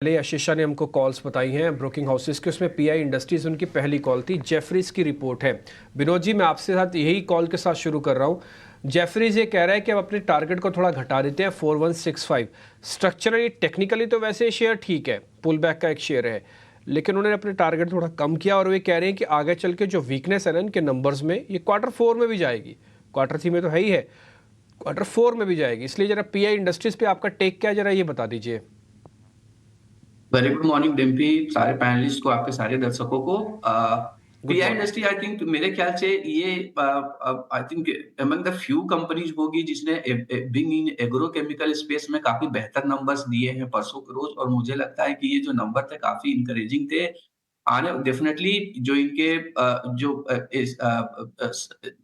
पहले आशीषा ने हमको कॉल्स बताई हैं ब्रोकिंग हाउसेस की, उसमें पीआई इंडस्ट्रीज उनकी पहली कॉल थी। जेफरीज की रिपोर्ट है। विनोद जी, मैं आपसे साथ यही कॉल के साथ शुरू कर रहा हूँ। जेफरीज ये कह रहा है कि अब अपने टारगेट को थोड़ा घटा देते हैं 4165। स्ट्रक्चरली टेक्निकली तो वैसे शेयर ठीक है, पुल बैक का एक शेयर है, लेकिन उन्होंने अपने टारगेट थोड़ा कम किया और वे कह रहे हैं कि आगे चल के जो वीकनेस है ना इनके नंबर्स में, ये क्वार्टर 4 में भी जाएगी। क्वार्टर 3 में तो है ही है, क्वार्टर 4 में भी जाएगी। इसलिए जरा पीआई इंडस्ट्रीज पे आपका टेक क्या, जरा ये बता दीजिए। वेरी गुड मॉर्निंग डिम्पी, सारे पैनलिस्ट को, आपके सारे दर्शकों को। Good pi morning. Industry I think मेरे ख्याल से ये I think among the few companies होगी जिसने being in agro chemical space में काफी बेहतर नंबर्स दिए हैं परसों के रोज। और मुझे लगता है कि ये जो नंबर थे काफी इंकरेजिंग थे। आने डेफिनेटली जो इनके जो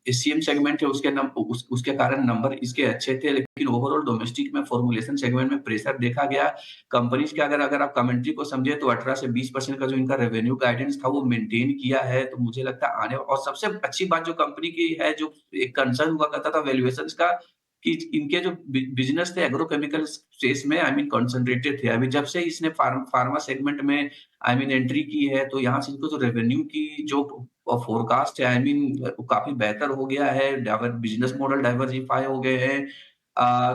एससीएम सेगमेंट है उसके कारण नंबर इसके अच्छे थे, लेकिन ओवरऑल डोमेस्टिक में फॉर्मुलेशन सेगमेंट में प्रेशर देखा गया। कंपनीज के अगर अगर आप कमेंट्री को समझे तो 18 से 20% का जो इनका रेवेन्यू गाइडेंस था वो मेंटेन किया है। तो मुझे लगता है आने और सबसे अच्छी बात जो कंपनी की है, जो एक कंसर्न हुआ करता था वैल्यूएशंस का, कि इनके जो बिजनेस थे एग्रोकेमिकल स्पेस में आई मीन कंसंट्रेटेड थे। अभी जब से इसने फार्मा सेगमेंट में आई मीन एंट्री की है, तो यहाँ से इनको जो रेवेन्यू की जो फोरकास्ट है आई मीन काफी बेहतर हो गया है। बिजनेस मॉडल डाइवर्सिफाई हो गए हैं।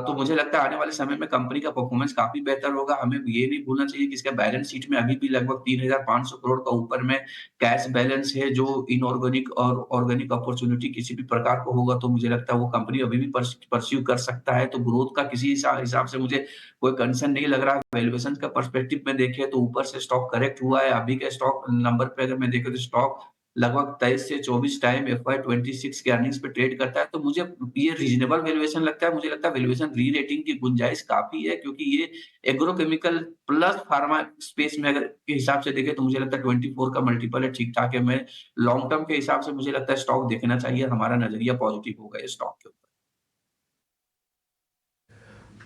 तो मुझे लगता है आने वाले समय में कंपनी का परफॉर्मेंस काफी बेहतर होगा। हमें ये नहीं भूलना चाहिए कि इसका बैलेंस शीट में अभी भी लगभग 3,500 करोड़ का ऊपर में कैश बैलेंस है, जो इनऑर्गेनिक और ऑर्गेनिक अपॉर्चुनिटी किसी भी प्रकार को होगा तो मुझे लगता है वो कंपनी अभी भी परस्यू कर सकता है। तो ग्रोथ का किसी हिसाब से मुझे कोई कंसर्न नहीं लग रहा है। वैल्यूएशन का पर्सपेक्टिव में देखें तो ऊपर से स्टॉक करेक्ट हुआ है। अभी के स्टॉक नंबर पे अगर मैं देखूं तो स्टॉक लगभग 23 से 24 टाइम FY 26 के अर्निंग्स पे ट्रेड करता है। तो मुझे ये रीजनेबल वैल्यूएशन लगता है। मुझे लगता है वैल्यूएशन री-रेटिंग की गुंजाइश काफ़ी है, क्योंकि ये एग्रोकेमिकल प्लस फार्मा स्पेस में अगर के हिसाब से देखें तो मुझे लगता है 24 का मल्टीपल है, ठीक-ठाक है। मैं लॉन्ग टर्म के हिसाब से मुझे लगता है स्टॉक देखना चाहिए। हमारा नज़रिया पॉजिटिव होगा इस स्टॉक के ऊपर।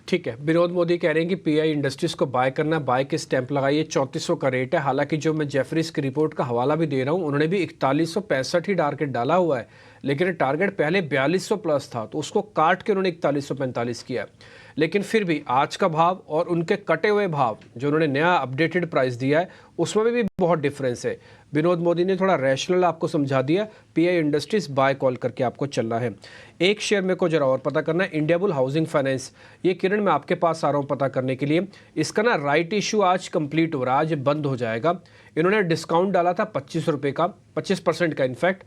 ठीक है, विनोद मोदी कह रहे हैं कि पीआई इंडस्ट्रीज को बाय करना, बाय के स्टैंप लगाइए। 3400 का रेट है। हालांकि जो मैं जेफरीज की रिपोर्ट का हवाला भी दे रहा हूं, उन्होंने भी 4165 ही टारगेट डाला हुआ है, लेकिन टारगेट पहले 4200 प्लस था, तो उसको काट के उन्होंने 4145 किया है। लेकिन फिर भी आज का भाव और उनके कटे हुए भाव जो उन्होंने नया अपडेटेड प्राइस दिया है, उसमें भी बहुत डिफरेंस है। विनोद मोदी ने थोड़ा रैशनल आपको समझा दिया। पीआई इंडस्ट्रीज बाय कॉल करके आपको चलना है। एक शेयर मेरे को जरा और पता करना है, इंडियाबुल हाउसिंग फाइनेंस। ये किरण मैं आपके पास आ रहा हूँ पता करने के लिए। इसका ना राइट इशू आज कंप्लीट हो रहा है, आज बंद हो जाएगा। इन्होंने डिस्काउंट डाला था 25 रुपये का, 25% का इनफैक्ट।